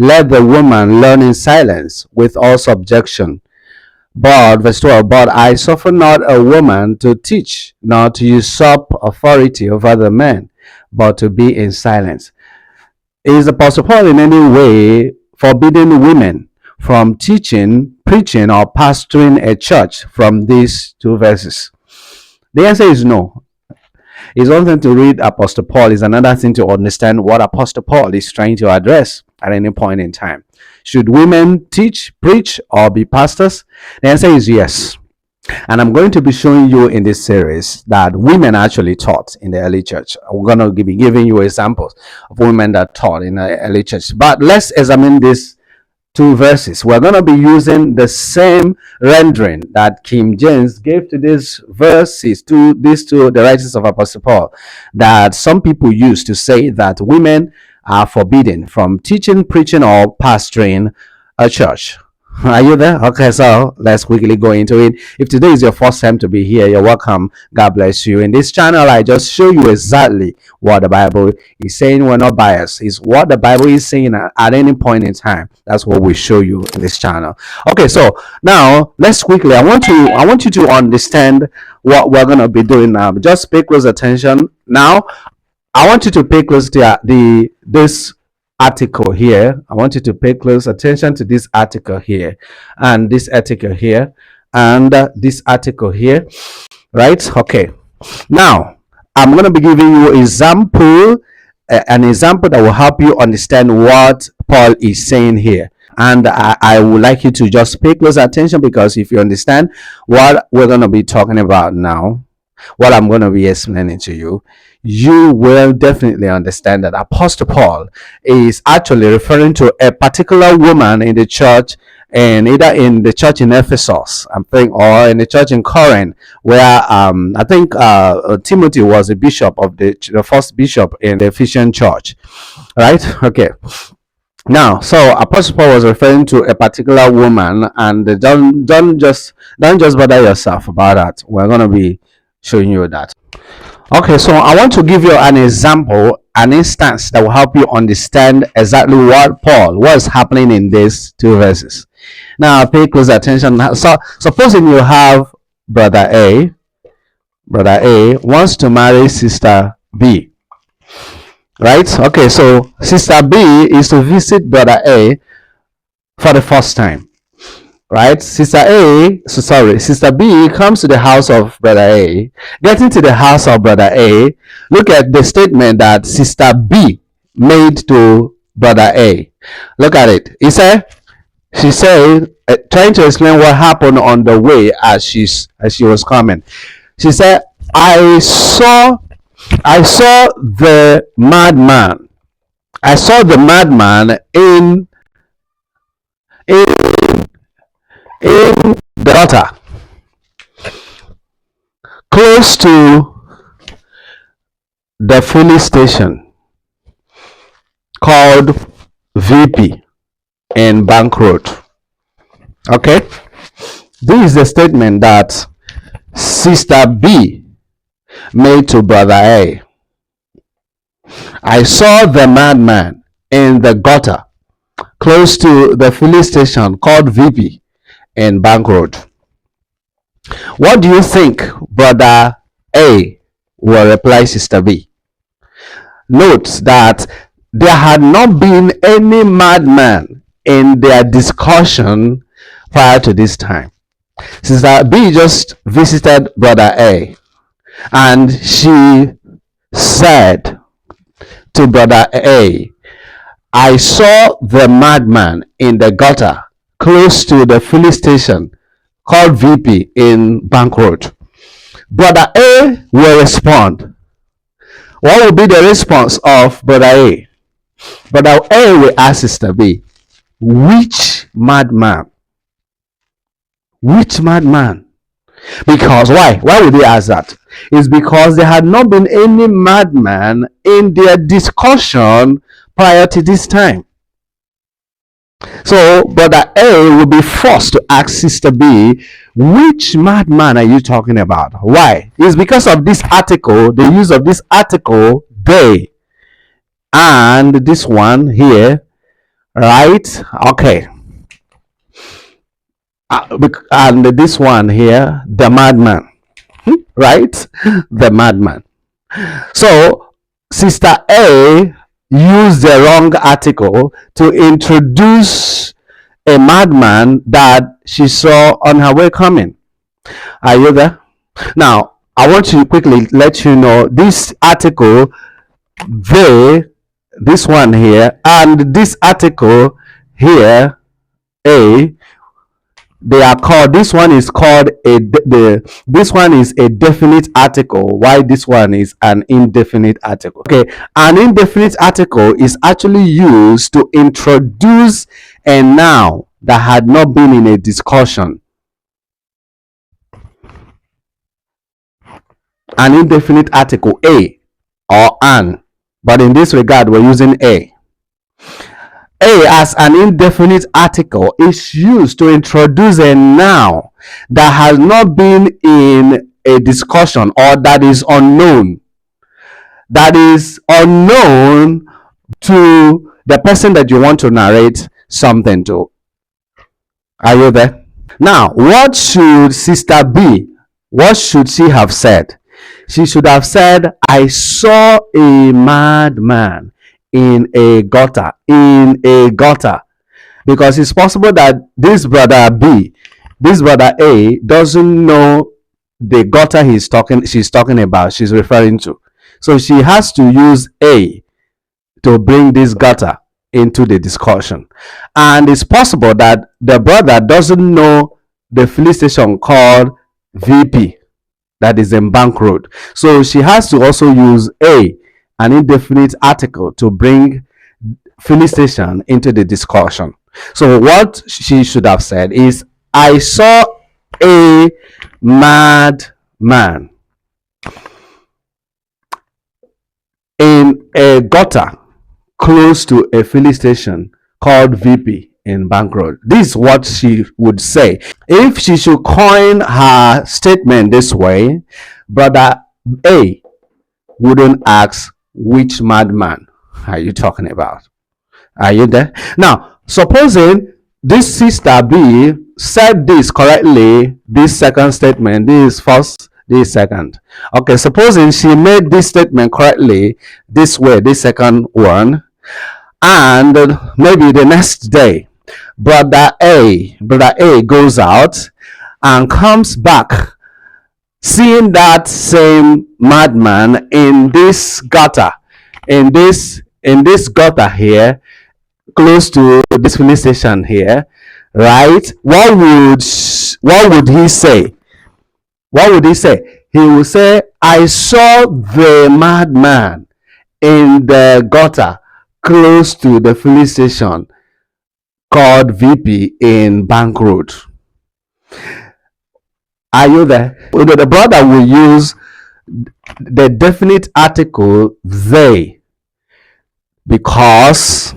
let the woman learn in silence with all subjection. But, verse 12, but I suffer not a woman to teach, nor to usurp authority over the men, but to be in silence. Is Apostle Paul in any way forbidding women from teaching, preaching, or pastoring a church from these two verses? The answer is no. It's one thing to read Apostle Paul, it's another thing to understand what Apostle Paul is trying to address at any point in time. Should women teach, preach, or be pastors? The answer is yes. And I'm going to be showing you in this series that women actually taught in the early church. I'm going to be giving you examples of women that taught in the early church. But let's examine these two verses. We're going to be using the same rendering that King James gave to these verses, to these two, the writings of Apostle Paul, that some people use to say that women are forbidden from teaching, preaching, or pastoring a church. Are you there? Okay, so let's quickly go into it. If today is your first time to be here, you're welcome. God bless you. In this channel, I just show you exactly what the Bible is saying. We're not biased. It's what the Bible is saying at any point in time. That's what we show you in this channel. Okay, so now let's quickly. I want you to understand what we're gonna be doing now. Just pay close attention. Now, I want you to pay close to this article here. I want you to pay close attention to this article here, and this article here, and this article here, right? Okay, now I'm going to be giving you an example that will help you understand what Paul is saying here. And I would like you to just pay close attention, because if you understand what we're going to be talking about now, what I'm going to be explaining to you, you will definitely understand that Apostle Paul is actually referring to a particular woman in the church, and either in the church in Ephesus, I think, or in the church in Corinth, where I think Timothy was a bishop of the first bishop in the Ephesian church, right? Okay. Now, so Apostle Paul was referring to a particular woman, and don't just bother yourself about that. We're gonna be showing you that. Okay, so I want to give you an example, an instance that will help you understand exactly what is happening in these two verses. Now, pay close attention. So, supposing you have brother A wants to marry sister B, right? Okay, so sister B is to visit brother A for the first time, right? Sister B comes to the house of brother A. Getting to the house of brother A, look at the statement that sister B made to brother A. Look at it. She said, trying to explain what happened on the way as she was coming. She said, I saw the madman. I saw the madman in the gutter close to the police station called VP in Bank Road. Okay, this is the statement that sister B made to brother A. I saw the madman in the gutter close to the police station called VP in Bank Road. What do you think brother A will reply sister B? Note that there had not been any madman in their discussion prior to this time. Sister B just visited brother A, and she said to brother A, I saw the madman in the gutter close to the police station called VP in Bank Road. Brother A will respond. What will be the response of brother A? Brother A will ask sister B, which madman? Which madman? Because why? Why would they ask that? It's because there had not been any madman in their discussion prior to this time. So brother A will be forced to ask sister B, which madman are you talking about? Why? It's because of this article, the use of this article, they, and this one here, right? Okay. And this one here, the madman, right? The madman. So Sister A used the wrong article to introduce a madman that she saw on her way coming. Are you there? Now, I want to quickly let you know this article, they, this one here, and this article here, A, they are called, this one is called this one is a definite article, why this one is an indefinite article. Okay, an indefinite article is actually used to introduce a noun that had not been in a discussion. An indefinite article, a or an, but in this regard we're using a as an indefinite article is used to introduce a noun that has not been in a discussion or that is unknown. That is unknown to the person that you want to narrate something to. Are you there? Now, what should Sister B, what should she have said? She should have said, I saw a madman in a gutter. In a gutter. Because it's possible that this brother B, this brother A, doesn't know the gutter she's talking about, she's referring to. So she has to use A to bring this gutter into the discussion. And it's possible that the brother doesn't know the filling station called VP that is in Bank Road. So she has to also use A, an indefinite article, to bring filling station into the discussion. So what she should have said is, I saw a madman in a gutter close to a filling station called VP in Bank Road. This is what she would say. If she should coin her statement this way, brother A wouldn't ask, which madman are you talking about? Are you there? Now, supposing this Sister B said this correctly, this second statement, this first, this second. Okay, supposing she made this statement correctly, this way, this second one, and maybe the next day, brother A goes out and comes back seeing that same madman in this gutter, in this gutter here, close to this filling station here, right? What would he say? What would he say? He will say, I saw the madman in the gutter close to the filling station called VP in Bank Road. Are you there? The brother will use the definite article they, because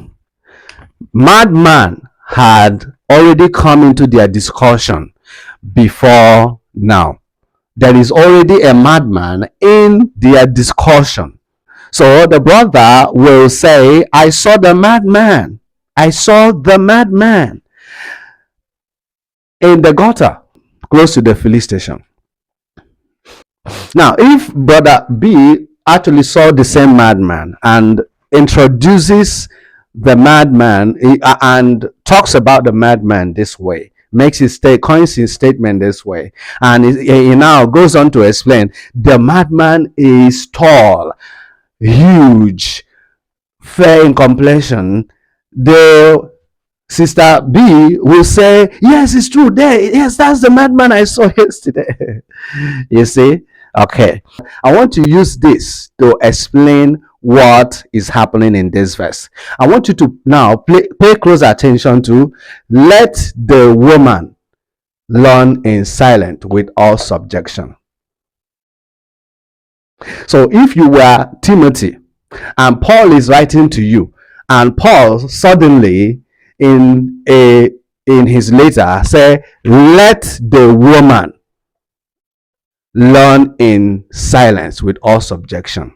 madman had already come into their discussion before now. There is already a madman in their discussion. So the brother will say, I saw the madman. I saw the madman in the gutter close to the filling station. Now, if brother B actually saw the same madman and introduces the madman and talks about the madman this way, makes his coins his statement this way, and he now goes on to explain, the madman is tall, huge, fair in complexion, the Sister B will say, yes, it's true. There, yes, that's the madman I saw yesterday. You see? Okay. I want to use this to explain what is happening in this verse. I want you to now pay close attention to, let the woman learn in silence with all subjection. So if you were Timothy and Paul is writing to you, and Paul suddenly in his letter say, let the woman learn in silence with all subjection,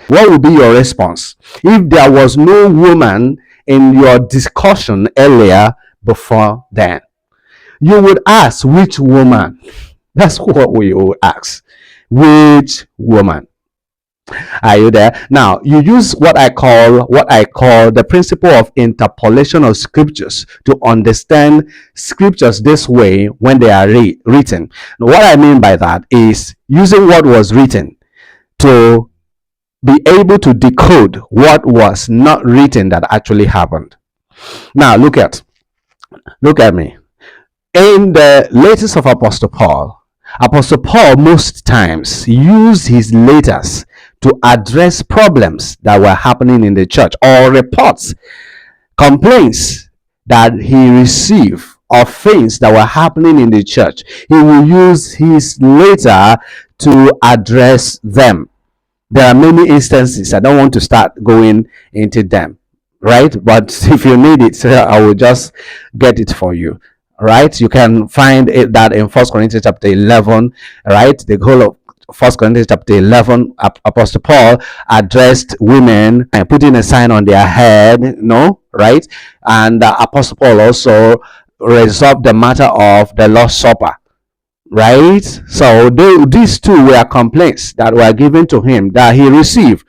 what would be your response? If there was no woman in your discussion earlier before then. You would ask, which woman? That's what we will ask. Which woman? Are you there? Now you use what I call the principle of interpolation of scriptures to understand scriptures this way when they are written. Now, what I mean by that is using what was written to be able to decode what was not written that actually happened. Now look at me. In the letters of Apostle Paul most times used his letters to address problems that were happening in the church, or reports, complaints that he received of things that were happening in the church. He will use his letter to address them. There are many instances. I don't want to start going into them, right? But if you need it, I will just get it for you. Right? You can find it that in 1 Corinthians chapter 11, right? The whole of 1 Corinthians chapter 11, Apostle Paul addressed women and putting a sign on their head, no, right? And Apostle Paul also resolved the matter of the Lord's Supper, right? So these two were complaints that were given to him that he received,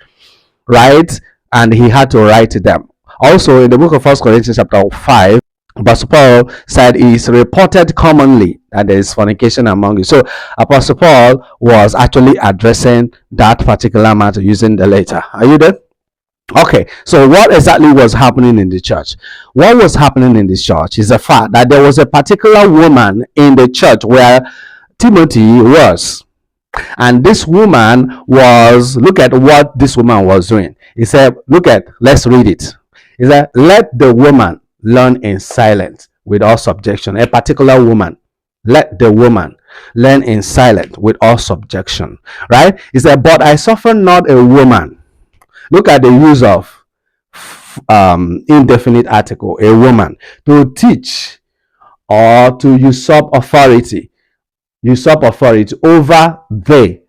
right? And he had to write to them. Also in the book of 1 Corinthians chapter 5, Apostle Paul said it's reported commonly that there is fornication among you. So Apostle Paul was actually addressing that particular matter using the letter. Are you there? Okay, so what exactly was happening in the church? What was happening in the church is the fact that there was a particular woman in the church where Timothy was. And this woman was, look at what this woman was doing. He said, let's read it. He said, let the woman learn in silence with all subjection. A particular woman. Let the woman learn in silence with all subjection. Right? He said, but I suffer not a woman. Look at the use of indefinite article, a woman, to teach or to usurp authority over the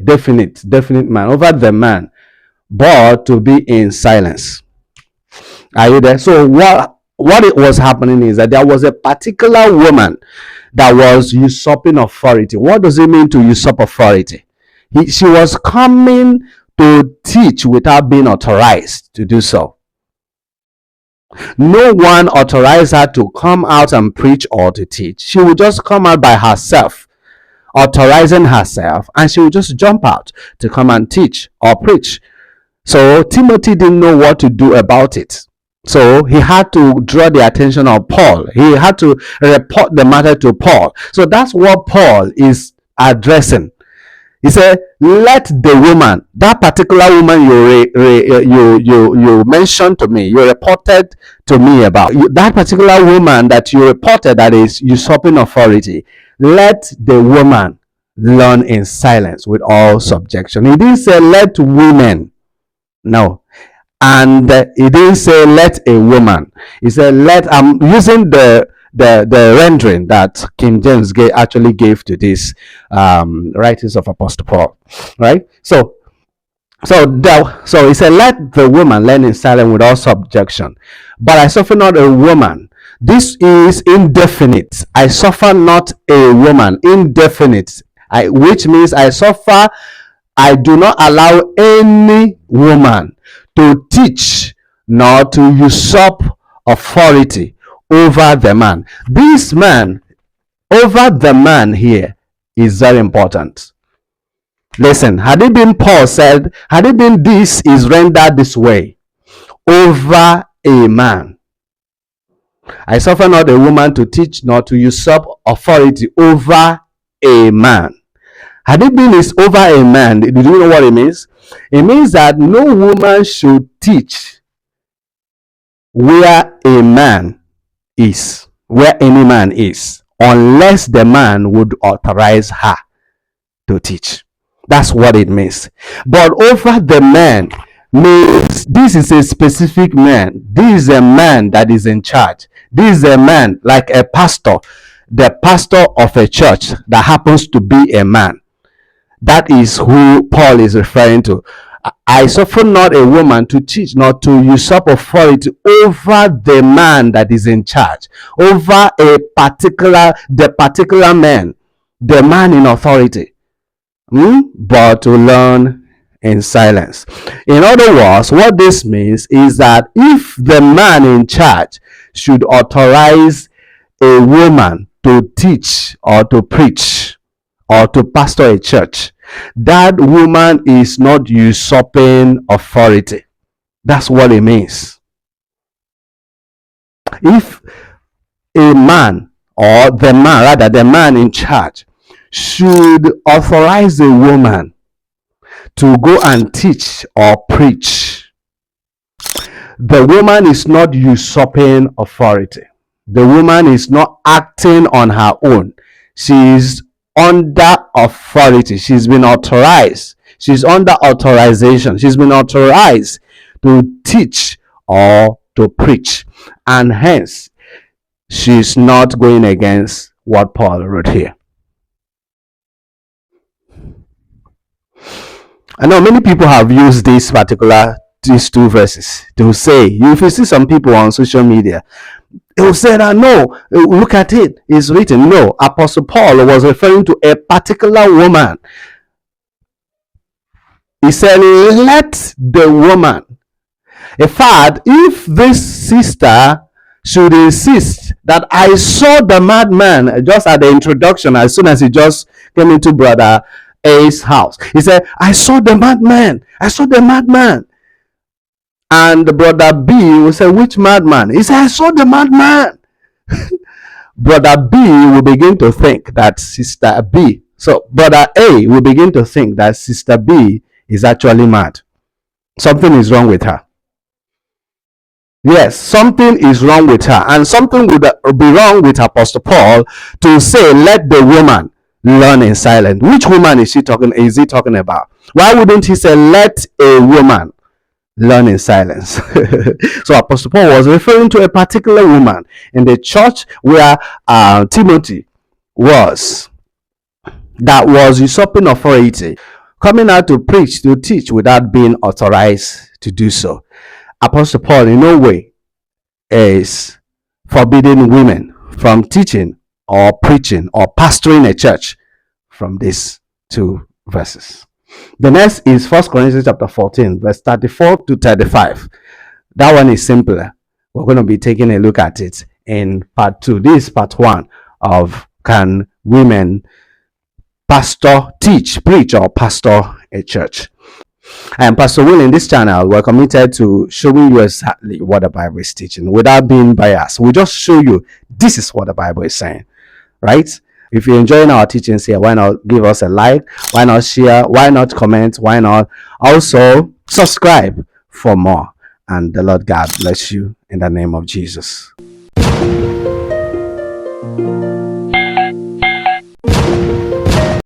definite man, over the man, but to be in silence. Are you there? So what it was happening is that there was a particular woman that was usurping authority. What does it mean to usurp authority? She was coming to teach without being authorized to do so. No one authorized her to come out and preach or to teach. She would just come out by herself, authorizing herself, and she would just jump out to come and teach or preach. So Timothy didn't know what to do about it. So he had to draw the attention of Paul. He had to report the matter to Paul. So that's what Paul is addressing. He said, let the woman, that particular woman you mentioned to me, you reported to me about, that particular woman that you reported that is usurping authority, let the woman learn in silence with all subjection. He didn't say let women. No. And he didn't say let a woman. He said let. I'm using the rendering that King James actually gave to these writings of Apostle Paul, right? So he said, let the woman learn in silence with all subjection. But I suffer not a woman. This is indefinite. I suffer not a woman. Indefinite. Which means I do not allow any woman to teach nor to usurp authority over the man. This man, over the man here, is very important. Listen, had it been Paul said, had it been this is rendered this way, over a man. I suffer not a woman to teach nor to usurp authority over a man. Had it been is over a man, do you know what it means? It means that no woman should teach where a man is, where any man is, unless the man would authorize her to teach. That's what it means. But over the man means this is a specific man. This is a man that is in charge. This is a man like a pastor, the pastor of a church that happens to be a man. That is who Paul is referring to. I suffer not a woman to teach, not to usurp authority over the man that is in charge, over the particular man, the man in authority, but to learn in silence. In other words, what this means is that if the man in charge should authorize a woman to teach or to preach or to pastor a church, that woman is not usurping authority. That's what it means. If a man, or the man in charge, should authorize a woman to go and teach or preach, the woman is not usurping authority. The woman is not acting on her own. She is under authority. She's been authorized. She's under authorization. She's been authorized to teach or to preach. And hence, she's not going against what Paul wrote here. I know many people have used these two verses to say, if you see some people on social media, they will say that no, look at it, it's written. No, Apostle Paul was referring to a particular woman. He said, let the woman. In fact, if this sister should insist that I saw the madman just at the introduction, as soon as he just came into Brother A's house, he said, I saw the madman. I saw the madman. And Brother B will say, which madman? He said, I saw the madman. Brother B will begin to think that Sister B. So Brother A will begin to think that Sister B is actually mad. Something is wrong with her. Yes, something is wrong with her. And something would be wrong with Apostle Paul to say, let the woman learn in silence. Which woman is he talking about? Why wouldn't he say, let a woman learn in silence? So Apostle Paul was referring to a particular woman in the church where Timothy was, that was usurping authority, coming out to preach, to teach without being authorized to do so. Apostle Paul in no way is forbidding women from teaching or preaching or pastoring a church from these two verses. The next is 1 Corinthians chapter 14, verse 34 to 35. That one is simpler. We're going to be taking a look at it in part 2. This is part 1 of can women pastor, teach, preach, or pastor a church. I am Pastor Will. In this channel, we're committed to showing you exactly what the Bible is teaching without being biased. We just show you this is what the Bible is saying, right? If you're enjoying our teachings here, why not give us a like? Why not share? Why not comment? Why not also subscribe for more? And the Lord God bless you in the name of Jesus.